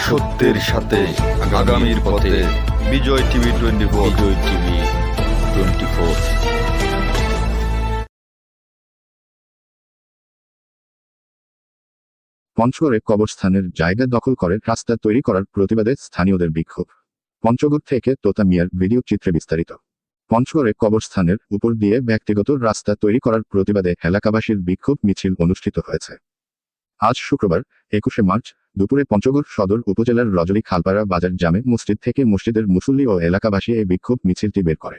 সত্যের সাথে আগামীর পথে বিজয় টিভি 24। পঞ্চগড়ে কবরস্থানের জায়গা দখল করে রাস্তা তৈরি করার প্রতিবাদে স্থানীয়দের বিক্ষোভ। পঞ্চগড় থেকে তোতা মিয়ার ভিডিও চিত্রে বিস্তারিত। পঞ্চগড়ে কবরস্থানের উপর দিয়ে ব্যক্তিগত রাস্তা তৈরি করার প্রতিবাদে এলাকাবাসীর বিক্ষোভ মিছিল অনুষ্ঠিত হয়েছে। আজ শুক্রবার 21 মার্চ দুপুরে পঞ্চগড় সদর উপজেলার রজলি খালপাড়া বাজার জামে মসজিদ থেকে মসজিদের মুসল্লি ও এলাকাবাসী এই বিক্ষোভ মিছিলটি বের করে।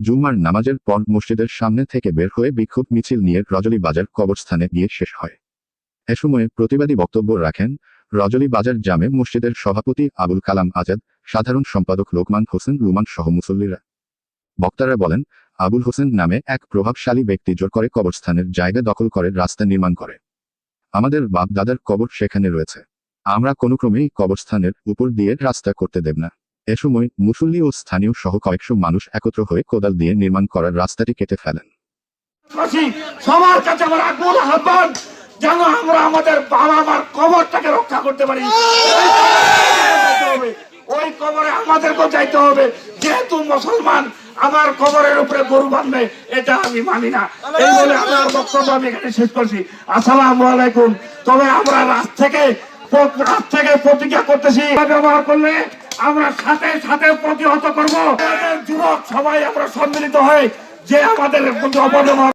জুম্মার নামাজের পর মসজিদের সামনে থেকে বের হয়ে বিক্ষোভ মিছিল নিয়ে রজলি বাজার কবরস্থানে গিয়ে শেষ হয়। এ সময় প্রতিবাদী বক্তব্য রাখেন রজলি বাজার জামে মসজিদের সভাপতি আবুল কালাম আজাদ, সাধারণ সম্পাদক লোকমান হোসেন রুমান সহ মুসল্লিরা। বক্তারা বলেন, আবুল হোসেন নামে এক প্রভাবশালী ব্যক্তি জোর করে কবরস্থানের জায়গা দখল করে রাস্তা নির্মাণ করে। আমাদের বাপ দাদার কবর সেখানে রয়েছে, আমরা কোনোক্রমেই কবরস্থানের উপর দিয়ে রাস্তা করতে দেব না। এ সময় মুসল্লি ও স্থানীয় সহ কয়েকশো মানুষ একত্র হয়ে কোদাল দিয়ে নির্মাণ করার রাস্তাটি কেটে ফেলেন। সবার কাছে আমার আকুল আহ্বান, যেন আমরা আমাদের বাবা মার কবরটাকে রক্ষা করতে পারি। ওই কবরে আমাদেরকেও যাইতে হবে। যেহেতু মুসলমান, আমার কবরের উপরে গরু বাঁধবে এটা আমি মানি না। এই বলে আমার বক্তব্য আমি এখানে শেষ করছি। আসসালামু আলাইকুম। তবে আমরা রাত থেকে প্রতিজ্ঞা করতেছি, ব্যবহার করলে আমরা সাথে সাথে প্রতিহত করবো। যুবক সবাই আমরা সম্মিলিত হয়ে যে আমাদের অপব্যবহার